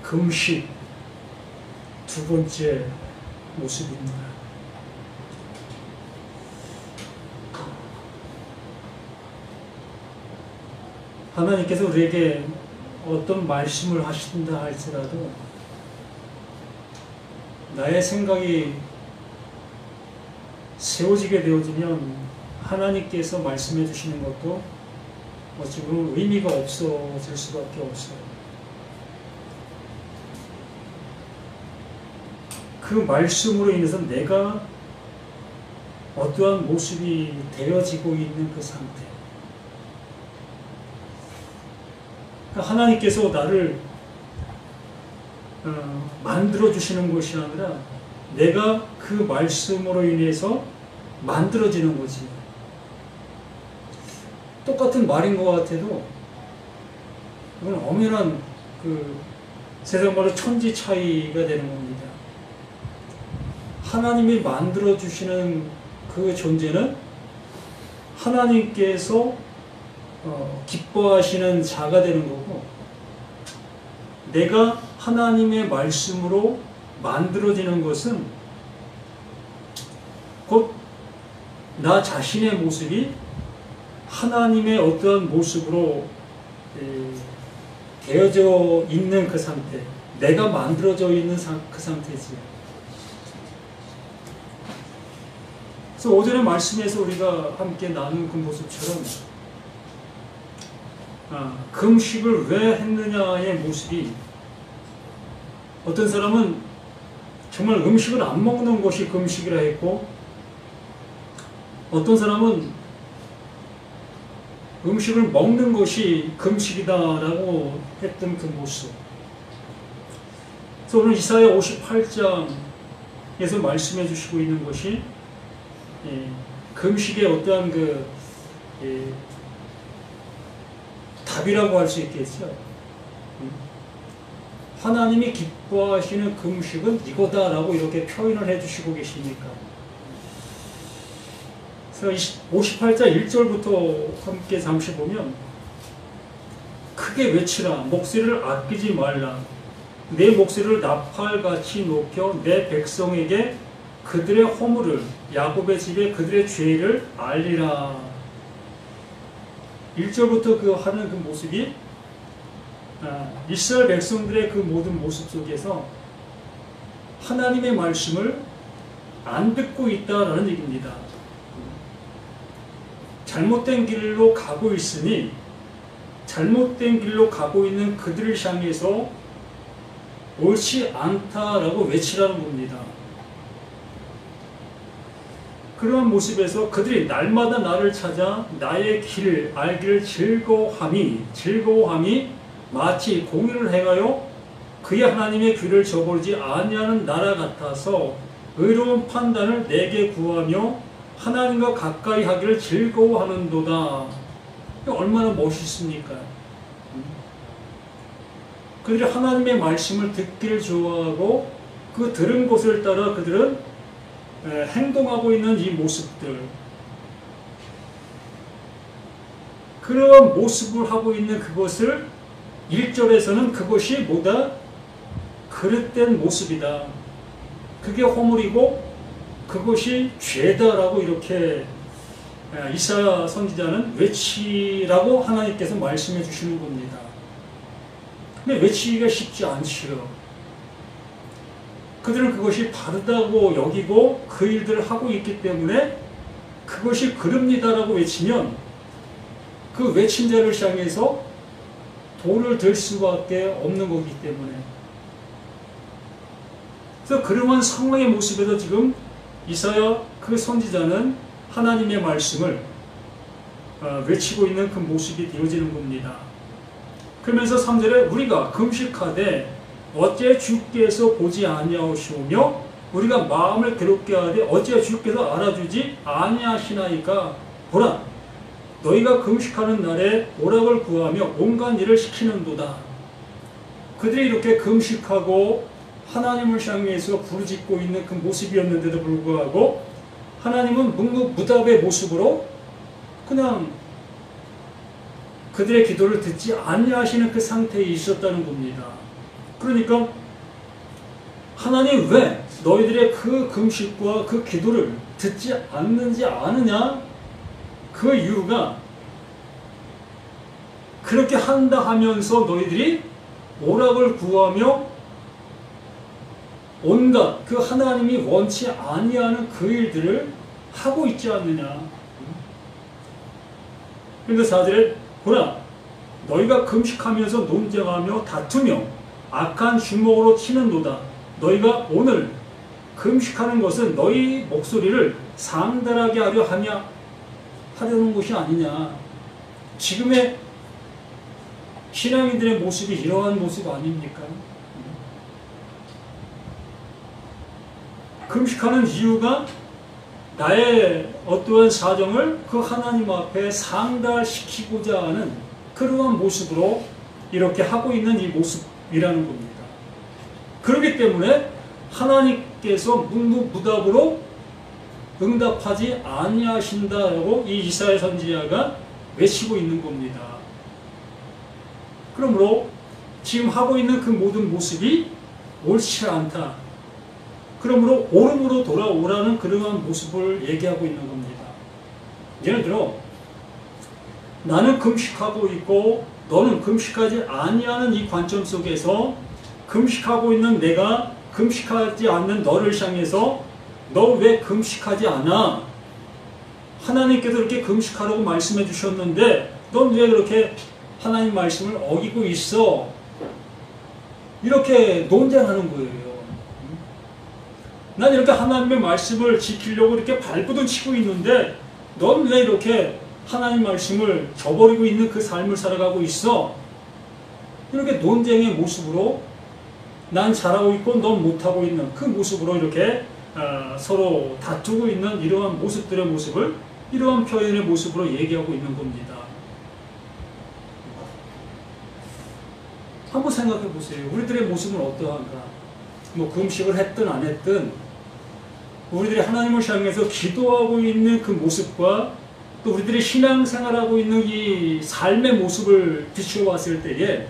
금식 두 번째 모습입니다. 하나님께서 우리에게 어떤 말씀을 하신다 할지라도 나의 생각이 세워지게 되어지면 하나님께서 말씀해 주시는 것도 어찌 보면 의미가 없어질 수밖에 없어요. 그 말씀으로 인해서 내가 어떠한 모습이 되어지고 있는 그 상태. 하나님께서 나를 만들어주시는 것이 아니라 내가 그 말씀으로 인해서 만들어지는 거지. 똑같은 말인 것 같아도 이건 엄연한 세상 말로 천지 차이가 되는 겁니다. 하나님이 만들어주시는 그 존재는 하나님께서 기뻐하시는 자가 되는 거고, 내가 하나님의 말씀으로 만들어지는 것은 곧 나 자신의 모습이 하나님의 어떠한 모습으로 되어져 있는 그 상태, 내가 만들어져 있는 그 상태지. 그래서 오전의 말씀에서 우리가 함께 나눈 그 모습처럼 금식을 왜 했느냐의 모습이, 어떤 사람은 정말 음식을 안 먹는 것이 금식이라 했고, 어떤 사람은 음식을 먹는 것이 금식이다라고 했던 그 모습. 그래서 오늘 이사야 58장에서 말씀해 주시고 있는 것이 금식의 어떠한 답이라고 할 수 있겠죠. 하나님이 기뻐하시는 금식은 이거다라고 이렇게 표현을 해주시고 계시니까. 그래서 58장 1절부터 함께 잠시 보면, 크게 외치라, 목소리를 아끼지 말라, 내 목소리를 나팔같이 높여 내 백성에게 그들의 허물을, 야곱의 집에 그들의 죄를 알리라. 1절부터 하는 그 모습이 이스라엘 백성들의 그 모든 모습 속에서 하나님의 말씀을 안 듣고 있다라는 얘기입니다. 잘못된 길로 가고 있으니 잘못된 길로 가고 있는 그들을 향해서 옳지 않다라고 외치라는 겁니다. 그러한 모습에서 그들이 날마다 나를 찾아 나의 길을 알기를 즐거워함이 마치 공의를 행하여 그의 하나님의 귀를 저버리지 아니하는 나라 같아서 의로운 판단을 내게 구하며 하나님과 가까이 하기를 즐거워하는도다. 얼마나 멋있습니까? 그들이 하나님의 말씀을 듣기를 좋아하고 그 들은 것을 따라 그들은 행동하고 있는 이 모습들, 그런 모습을 하고 있는 그것을 1절에서는 그것이 뭐다? 그릇된 모습이다. 그게 허물이고 그것이 죄다라고 이렇게 이사야 선지자는 외치라고 하나님께서 말씀해 주시는 겁니다. 근데 외치기가 쉽지 않지요. 그들은 그것이 바르다고 여기고 그 일들을 하고 있기 때문에 그것이 그릅니다라고 외치면 그 외친 자를 향해서 돌을 들 수밖에 없는 거기 때문에, 그래서 그러한 상황의 모습에서 지금 이사야 그 선지자는 하나님의 말씀을 외치고 있는 그 모습이 되어지는 겁니다. 그러면서 3절에 우리가 금식하되 어째 주께서 보지 아니하시오며 우리가 마음을 괴롭게 하되 어째 주께서 알아주지 아니하시나이까. 보라, 너희가 금식하는 날에 오락을 구하며 온갖 일을 시키는도다. 그들이 이렇게 금식하고 하나님을 향해서 부르짖고 있는 그 모습이었는데도 불구하고 하나님은 묵묵무답의 모습으로 그냥 그들의 기도를 듣지 아니하시는 그 상태에 있었다는 겁니다. 그러니까 하나님 왜 너희들의 그 금식과 그 기도를 듣지 않는지 아느냐? 그 이유가 그렇게 한다 하면서 너희들이 오락을 구하며 온갖 그 하나님이 원치 아니하는 그 일들을 하고 있지 않느냐. 그런데 4절에 보라 너희가 금식하면서 논쟁하며 다투며 악한 주먹으로 치는도다. 너희가 오늘 금식하는 것은 너희 목소리를 상달하게 하려 하려는 것이 아니냐. 지금의 신앙인들의 모습이 이러한 모습 아닙니까? 금식하는 이유가 나의 어떠한 사정을 그 하나님 앞에 상달시키고자 하는 그러한 모습으로 이렇게 하고 있는 이 모습이라는 겁니다. 그렇기 때문에 하나님께서 묵묵부답으로 응답하지 아니하신다라고 이 이사야 선지자가 외치고 있는 겁니다. 그러므로 지금 하고 있는 그 모든 모습이 옳지 않다. 그러므로 옳음으로 돌아오라는 그러한 모습을 얘기하고 있는 겁니다. 예를 들어 나는 금식하고 있고 너는 금식하지 아니하는 이 관점 속에서 금식하고 있는 내가 금식하지 않는 너를 향해서 너 왜 금식하지 않아? 하나님께서 이렇게 금식하라고 말씀해 주셨는데 넌 왜 그렇게 하나님 말씀을 어기고 있어? 이렇게 논쟁하는 거예요. 난 이렇게 하나님의 말씀을 지키려고 이렇게 발버둥 치고 있는데 넌 왜 이렇게 하나님 말씀을 저버리고 있는 그 삶을 살아가고 있어? 이렇게 논쟁의 모습으로 난 잘하고 있고 넌 못하고 있는 그 모습으로 이렇게 서로 다투고 있는 이러한 모습들의 모습을 이러한 표현의 모습으로 얘기하고 있는 겁니다. 한번 생각해 보세요. 우리들의 모습은 어떠한가? 뭐 금식을 했든 안 했든 우리들이 하나님을 향해서 기도하고 있는 그 모습과 또 우리들이 신앙생활하고 있는 이 삶의 모습을 비추어봤을 때에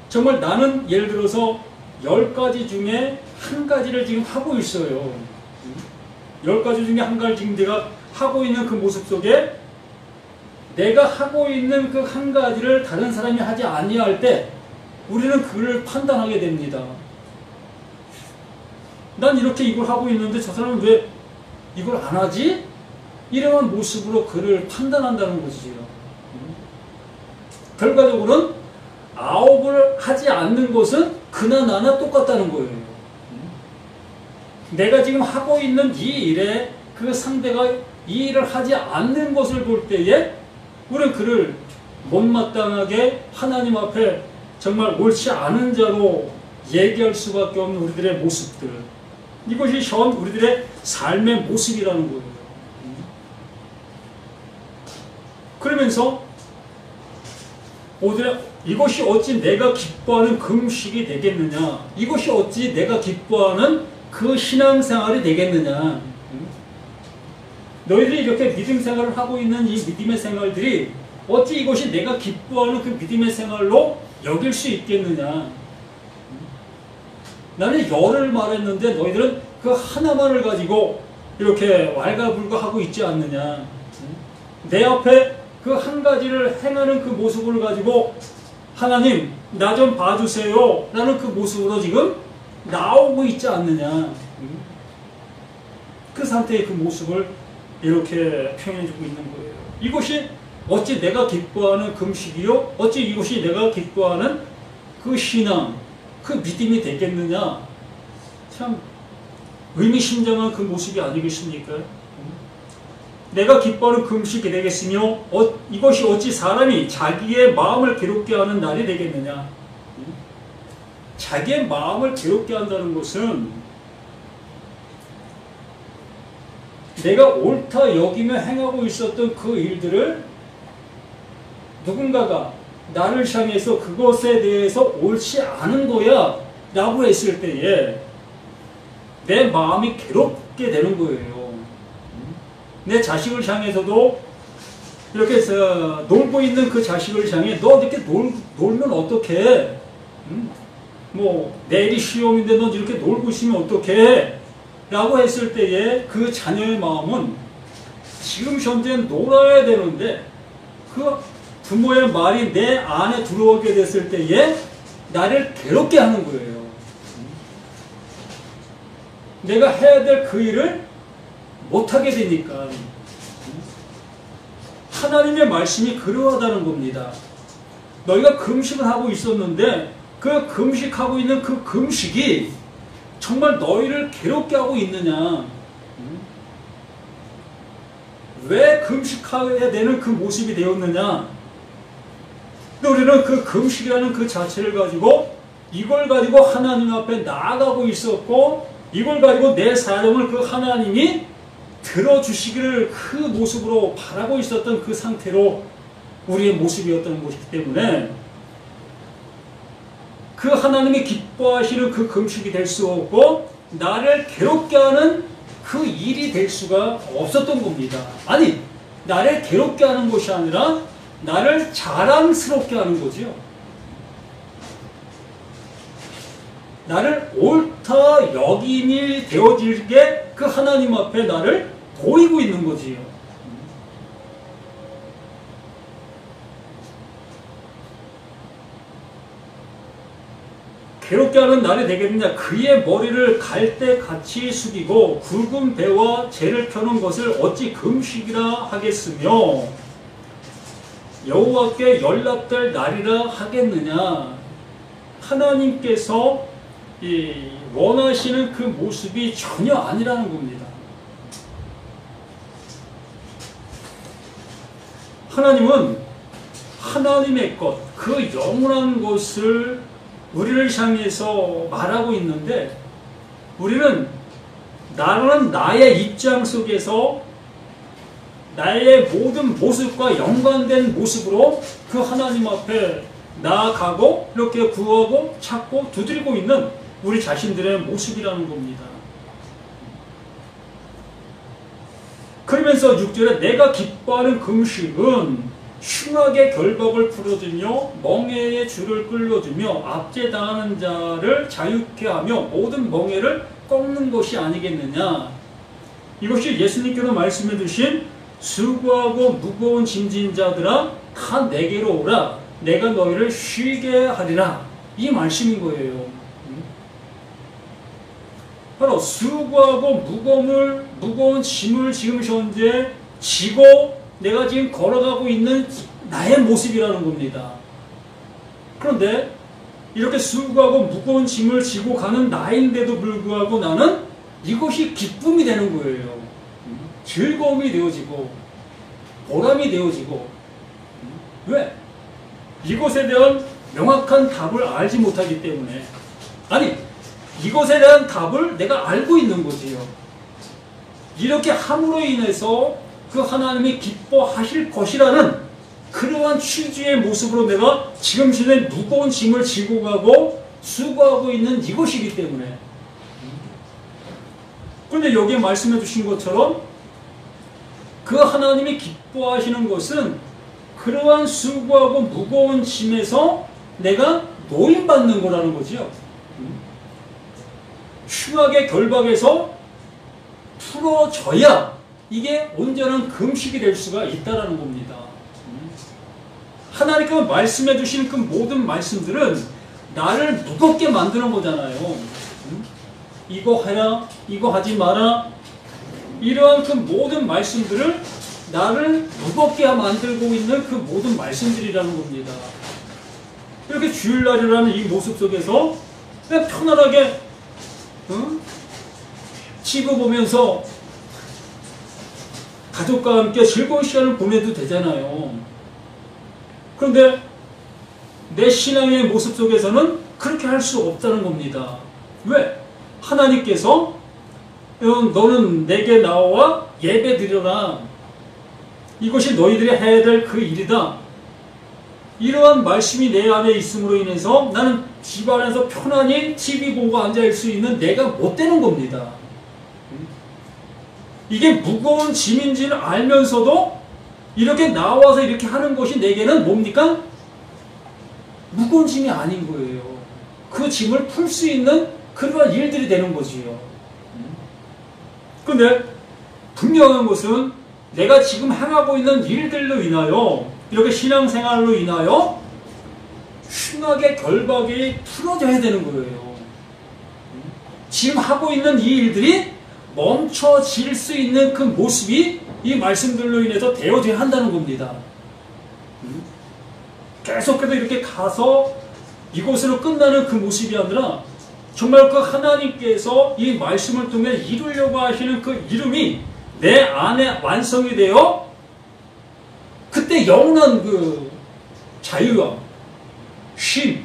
정말 나는 예를 들어서 10가지 중에 한 가지를 지금 하고 있어요. 10가지 중에 한 가지 지금 내가 하고 있는 그 모습 속에 내가 하고 있는 그 한 가지를 다른 사람이 하지 아니할 때 우리는 그를 판단하게 됩니다. 난 이렇게 이걸 하고 있는데 저 사람은 왜 이걸 안 하지? 이러한 모습으로 그를 판단한다는 것이지요. 결과적으로는 아홉을 하지 않는 것은 그나 나나 똑같다는 거예요. 내가 지금 하고 있는 이 일에 그 상대가 이 일을 하지 않는 것을 볼 때에 우리는 그를 못마땅하게 하나님 앞에 정말 옳지 않은 자로 얘기할 수밖에 없는 우리들의 모습들. 이것이 현 우리들의 삶의 모습이라는 거예요. 그러면서 오히려 이것이 어찌 내가 기뻐하는 금식이 되겠느냐? 이것이 어찌 내가 기뻐하는 그 신앙생활이 되겠느냐? 너희들이 이렇게 믿음 생활을 하고 있는 이 믿음의 생활들이 어찌 이것이 내가 기뻐하는 그 믿음의 생활로 여길 수 있겠느냐? 나는 열을 말했는데 너희들은 그 하나만을 가지고 이렇게 왈가불가하고 있지 않느냐? 내 앞에 그 한 가지를 행하는 그 모습을 가지고 하나님 나 좀 봐주세요 라는 그 모습으로 지금 나오고 있지 않느냐? 그 상태의 그 모습을 이렇게 표현해주고 있는 거예요. 이것이 어찌 내가 기뻐하는 금식이요? 어찌 이것이 내가 기뻐하는 그 신앙, 그 믿음이 되겠느냐? 참 의미심장한 그 모습이 아니겠습니까? 내가 기뻐하는 금식이 되겠으며 이것이 어찌 사람이 자기의 마음을 괴롭게 하는 날이 되겠느냐? 자기의 마음을 괴롭게 한다는 것은 내가 옳다 여기며 행하고 있었던 그 일들을 누군가가 나를 향해서 그것에 대해서 옳지 않은 거야 라고 했을 때에 내 마음이 괴롭게 되는 거예요. 내 자식을 향해서도 이렇게 놀고 있는 그 자식을 향해 너 이렇게 놀면 어떡해? 뭐 내일이 시험인데 넌 이렇게 놀고 있으면 어떡해? 라고 했을 때에 그 자녀의 마음은 지금 현재 놀아야 되는데 그 부모의 말이 내 안에 들어오게 됐을 때에 나를 괴롭게 하는 거예요. 내가 해야 될 그 일을 못하게 되니까. 하나님의 말씀이 그러하다는 겁니다. 너희가 금식을 하고 있었는데 그 금식하고 있는 그 금식이 정말 너희를 괴롭게 하고 있느냐? 왜 금식해야 되는 그 모습이 되었느냐? 우리는 그 금식이라는 그 자체를 가지고 이걸 가지고 하나님 앞에 나아가고 있었고 이걸 가지고 내 사정을 그 하나님이 들어주시기를 그 모습으로 바라고 있었던 그 상태로 우리의 모습이었던 것이기 때문에 그 하나님이 기뻐하시는 그 금식이 될 수 없고 나를 괴롭게 하는 그 일이 될 수가 없었던 겁니다. 아니, 나를 괴롭게 하는 것이 아니라 나를 자랑스럽게 하는 거지요. 나를 옳다 여김이 되어지게 그 하나님 앞에 나를 보이고 있는 거지요. 괴롭게 하는 날이 되겠느냐? 그의 머리를 갈대같이 숙이고 굵은 배와 재를 펴는 것을 어찌 금식이라 하겠으며 여호와께 연락될 날이라 하겠느냐? 하나님께서 원하시는 그 모습이 전혀 아니라는 겁니다. 하나님은 하나님의 것, 그 영원한 것을 우리를 향해서 말하고 있는데 우리는 나는 나의 입장 속에서 나의 모든 모습과 연관된 모습으로 그 하나님 앞에 나아가고 이렇게 구하고 찾고 두드리고 있는 우리 자신들의 모습이라는 겁니다. 그러면서 6절에 내가 기뻐하는 금식은 흉악의 결박을 풀어주며 멍에의 줄을 끌어주며 압제당하는 자를 자유케 하며 모든 멍에를 꺾는 것이 아니겠느냐. 이것이 예수님께서 말씀해 주신 수고하고 무거운 짐진 자들아 다 내게로 오라 내가 너희를 쉬게 하리라 이 말씀인 거예요. 바로 수고하고 무거운 짐을 지금 현재 지고 내가 지금 걸어가고 있는 나의 모습이라는 겁니다. 그런데 이렇게 수고하고 무거운 짐을 지고 가는 나인데도 불구하고 나는 이것이 기쁨이 되는 거예요. 즐거움이 되어지고 보람이 되어지고. 왜? 이것에 대한 명확한 답을 알지 못하기 때문에. 아니, 이것에 대한 답을 내가 알고 있는 거지요. 이렇게 함으로 인해서 그 하나님이 기뻐하실 것이라는 그러한 취지의 모습으로 내가 지금 시대에 무거운 짐을 지고 가고 수고하고 있는 이것이기 때문에. 그런데 여기에 말씀해 주신 것처럼 그 하나님이 기뻐하시는 것은 그러한 수고하고 무거운 짐에서 내가 노임받는 거라는 거지요. 흉악의 결박에서 풀어져야 이게 온전한 금식이 될 수가 있다는 겁니다. 하나님께서 말씀해 주신 그 모든 말씀들은 나를 무겁게 만드는 거잖아요. 이거 해라, 이거 하지 마라. 이러한 그 모든 말씀들을 나를 무겁게 만들고 있는 그 모든 말씀들이라는 겁니다. 이렇게 주일날이라는 이 모습 속에서 그냥 편안하게 TV 보면서 가족과 함께 즐거운 시간을 보내도 되잖아요. 그런데 내 신앙의 모습 속에서는 그렇게 할 수 없다는 겁니다. 왜? 하나님께서 너는 내게 나와 예배 드려라. 이것이 너희들이 해야 될 그 일이다. 이러한 말씀이 내 안에 있음으로 인해서 나는 집안에서 편안히 TV 보고 앉아있을 수 있는 내가 못 되는 겁니다. 이게 무거운 짐인지를 알면서도 이렇게 나와서 이렇게 하는 것이 내게는 뭡니까? 무거운 짐이 아닌 거예요. 그 짐을 풀 수 있는 그러한 일들이 되는 거지요. 근데 분명한 것은 내가 지금 행하고 있는 일들로 인하여 이렇게 신앙생활로 인하여 흉악의 결박이 풀어져야 되는 거예요. 지금 하고 있는 이 일들이 멈춰질 수 있는 그 모습이 이 말씀들로 인해서 되어져야 한다는 겁니다. 계속해서 이렇게 가서 이곳으로 끝나는 그 모습이 아니라 정말 그 하나님께서 이 말씀을 통해 이루려고 하시는 그 이름이 내 안에 완성이 되어 그때 영원한 그 자유와 쉼,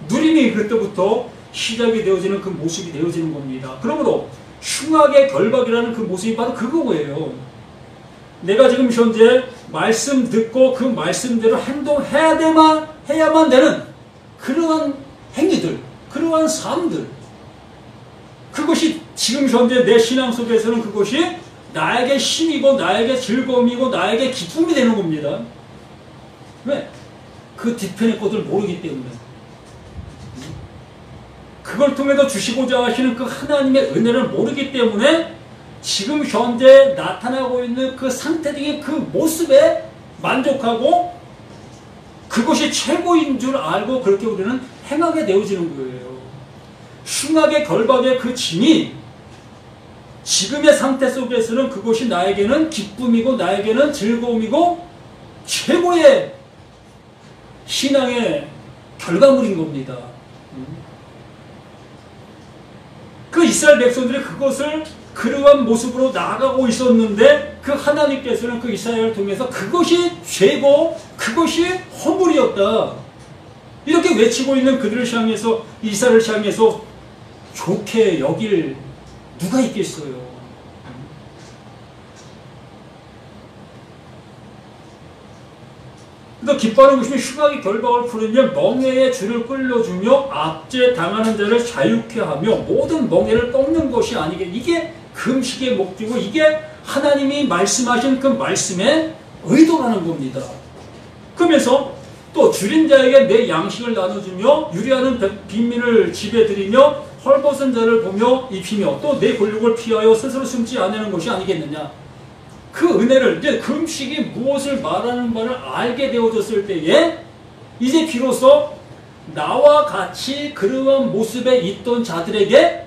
누림이 그때부터 시작이 되어지는 그 모습이 되어지는 겁니다. 그러므로 흉악의 결박이라는 그 모습이 바로 그거예요. 내가 지금 현재 말씀 듣고 그 말씀대로 해야만 되는 그러한 행위들, 그러한 삶들, 그것이 지금 현재 내 신앙 속에서는 그것이 나에게 힘이고 나에게 즐거움이고 나에게 기쁨이 되는 겁니다. 왜? 그 뒤편의 것을 모르기 때문에. 그걸 통해서 주시고자 하시는 그 하나님의 은혜를 모르기 때문에 지금 현재 나타나고 있는 그 상태적인 그 모습에 만족하고 그것이 최고인 줄 알고 그렇게 우리는 행하게 되어지는 거예요. 흉악의 결박의 그 짐이 지금의 상태 속에서는 그것이 나에게는 기쁨이고 나에게는 즐거움이고 최고의 신앙의 결과물인 겁니다. 그 이스라엘 백성들이 그것을 그러한 모습으로 나아가고 있었는데 그 하나님께서는 그 이스라엘을 통해서 그것이 죄고 그것이 허물이었다. 이렇게 외치고 있는 그들을 향해서 이스라엘을 향해서 좋게 여길 누가 있겠어요? 또 기뻐하는 것이면 흉악의 결박을 풀으며 멍에의 줄을 끌려주며 압제 당하는 자를 자유케 하며 모든 멍에를 꺾는 것이 아니게 이게 금식의 목적이고 이게 하나님이 말씀하신 그 말씀의 의도라는 겁니다. 그러면서 또 줄인 자에게 내 양식을 나눠주며 유리하는 빈민을 집에 들이며 헐벗은 자를 보며 입히며 또 내 권력을 피하여 스스로 숨지 않는 것이 아니겠느냐. 그 은혜를 이제 금식이 무엇을 말하는 바를 알게 되어졌을 때에 이제 비로소 나와 같이 그러한 모습에 있던 자들에게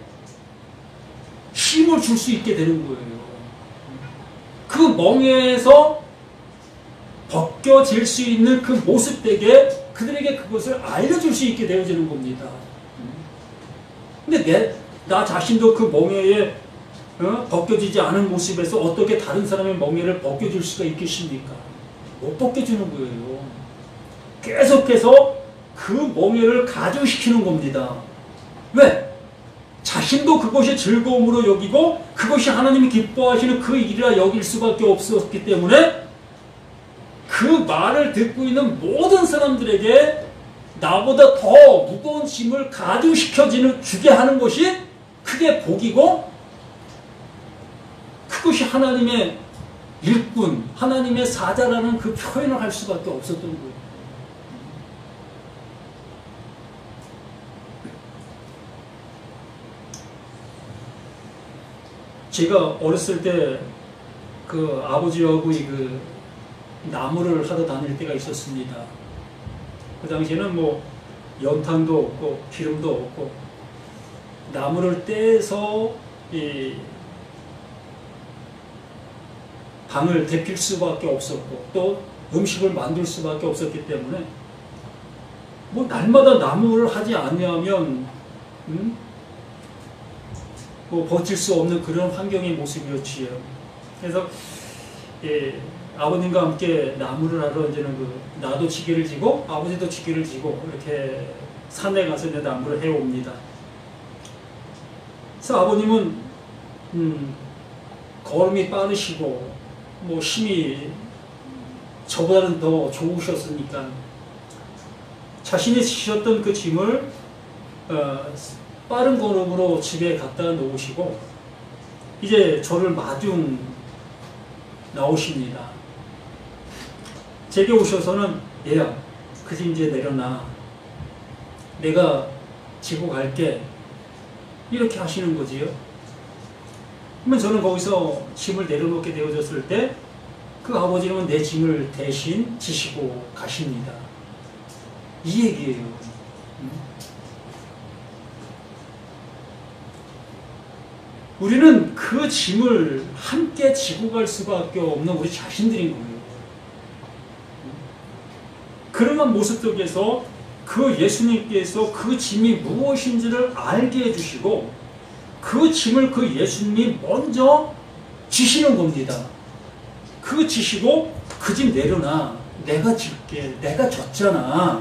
힘을 줄 수 있게 되는 거예요. 그 멍에에서 벗겨질 수 있는 그 모습되게 그들에게 그것을 알려줄 수 있게 되어지는 겁니다. 근데 나 자신도 그 멍에에 벗겨지지 않은 모습에서 어떻게 다른 사람의 멍에를 벗겨줄 수가 있겠습니까? 못 벗겨주는 거예요. 계속해서 그 멍에를 가중시키는 겁니다. 왜? 자신도 그것이 즐거움으로 여기고 그것이 하나님이 기뻐하시는 그 일이라 여길 수밖에 없었기 때문에 그 말을 듣고 있는 모든 사람들에게 나보다 더 무거운 짐을 가중시켜주게 하는 것이 그게 복이고 그것이 하나님의 일꾼, 하나님의 사자라는 그 표현을 할 수밖에 없었던 거예요. 제가 어렸을 때 그 아버지하고 그 나무를 하러 다닐 때가 있었습니다. 그 당시에는 뭐 연탄도 없고 기름도 없고 나무를 떼서 이 방을 데필 수밖에 없었고 또 음식을 만들 수밖에 없었기 때문에 뭐 날마다 나무를 하지 않으면 뭐 버틸 수 없는 그런 환경의 모습이었지요. 그래서 아버님과 함께 나무를 하러 이제는 나도 지게를 지고 아버지도 지게를 지고 이렇게 산에 가서 이제 나무를 해옵니다. 그래서 아버님은 걸음이 빠르시고 뭐 힘이 저보다는 더 좋으셨으니까 자신이 지셨던 그 짐을 빠른 걸음으로 집에 갖다 놓으시고 이제 저를 마중 나오십니다. 제게 오셔서는 얘야 그 짐 이제 내려놔. 내가 지고 갈게. 이렇게 하시는 거지요. 그러면 저는 거기서 짐을 내려놓게 되어졌을 때 그 아버지는 내 짐을 대신 지시고 가십니다. 이 얘기예요. 우리는 그 짐을 함께 지고 갈 수밖에 없는 우리 자신들인 거예요. 그러한 모습 속에서 그 예수님께서 그 짐이 무엇인지를 알게 해주시고 그 짐을 그 예수님이 먼저 지시는 겁니다. 그 지시고 그 짐 내려놔. 내가 질게. 내가 졌잖아.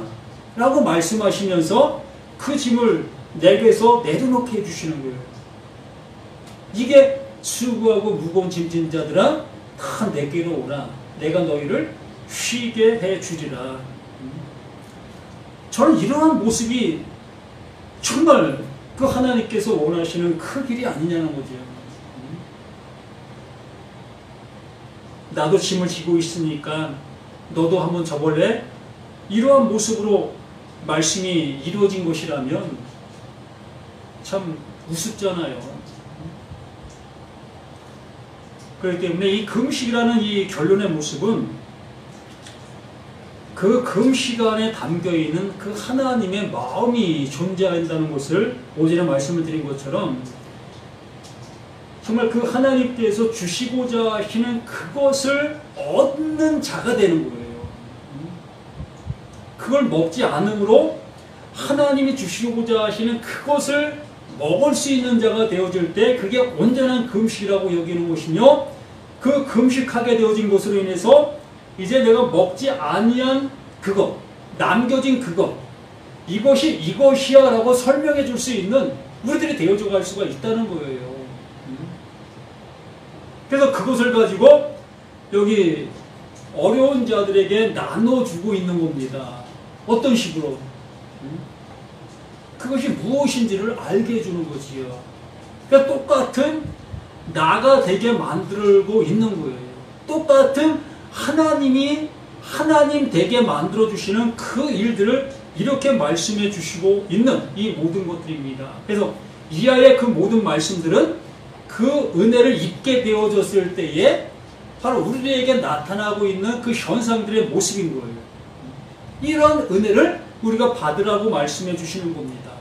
라고 말씀하시면서 그 짐을 내게서 내려놓게 해주시는 거예요. 이게 수고하고 무거운 짐진 자들아 다 내게로 오라. 내가 너희를 쉬게 해주리라. 저는 이러한 모습이 정말 그 하나님께서 원하시는 그 길이 아니냐는 거죠. 나도 짐을 지고 있으니까 너도 한번 져볼래? 이러한 모습으로 말씀이 이루어진 것이라면 참 우습잖아요. 그렇기 때문에 이 금식이라는 이 결론의 모습은 그 금식안에 담겨있는 그 하나님의 마음이 존재한다는 것을 어제는 말씀을 드린 것처럼 정말 그 하나님께서 주시고자 하시는 그것을 얻는 자가 되는 거예요. 그걸 먹지 않음으로 하나님이 주시고자 하시는 그것을 먹을 수 있는 자가 되어질 때 그게 온전한 금식이라고 여기는 것이며 그 금식하게 되어진 것으로 인해서 이제 내가 먹지 아니한 그것, 남겨진 그것, 이것이 이것이야 라고 설명해 줄 수 있는 우리들이 되어져 갈 수가 있다는 거예요. 그래서 그것을 가지고 여기 어려운 자들에게 나눠주고 있는 겁니다. 어떤 식으로? 그것이 무엇인지를 알게 해주는 거지요. 그러니까 똑같은 나가 되게 만들고 있는 거예요. 똑같은 하나님이 하나님 되게 만들어주시는 그 일들을 이렇게 말씀해 주시고 있는 이 모든 것들입니다. 그래서 이하의 그 모든 말씀들은 그 은혜를 입게 되어졌을 때에 바로 우리에게 나타나고 있는 그 현상들의 모습인 거예요. 이런 은혜를 우리가 받으라고 말씀해 주시는 겁니다.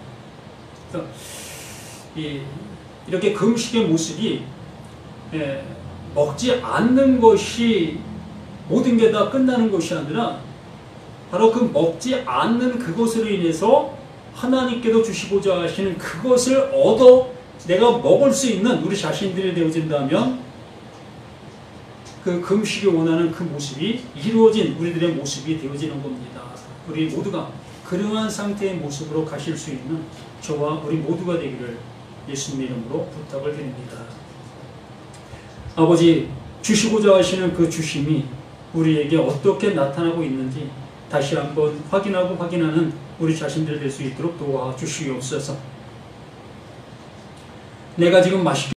그래서 이렇게 금식의 모습이 먹지 않는 것이 모든 게 다 끝나는 것이 아니라 바로 그 먹지 않는 그것으로 인해서 하나님께도 주시고자 하시는 그것을 얻어 내가 먹을 수 있는 우리 자신들이 되어진다면 그 금식이 원하는 그 모습이 이루어진 우리들의 모습이 되어지는 겁니다. 우리 모두가 그러한 상태의 모습으로 가실 수 있는 저와 우리 모두가 되기를 예수님의 이름으로 부탁을 드립니다. 아버지, 주시고자 하시는 그 주심이 우리에게 어떻게 나타나고 있는지 다시 한번 확인하고 확인하는 우리 자신들 될 수 있도록 도와주시옵소서. 내가 지금 맛있게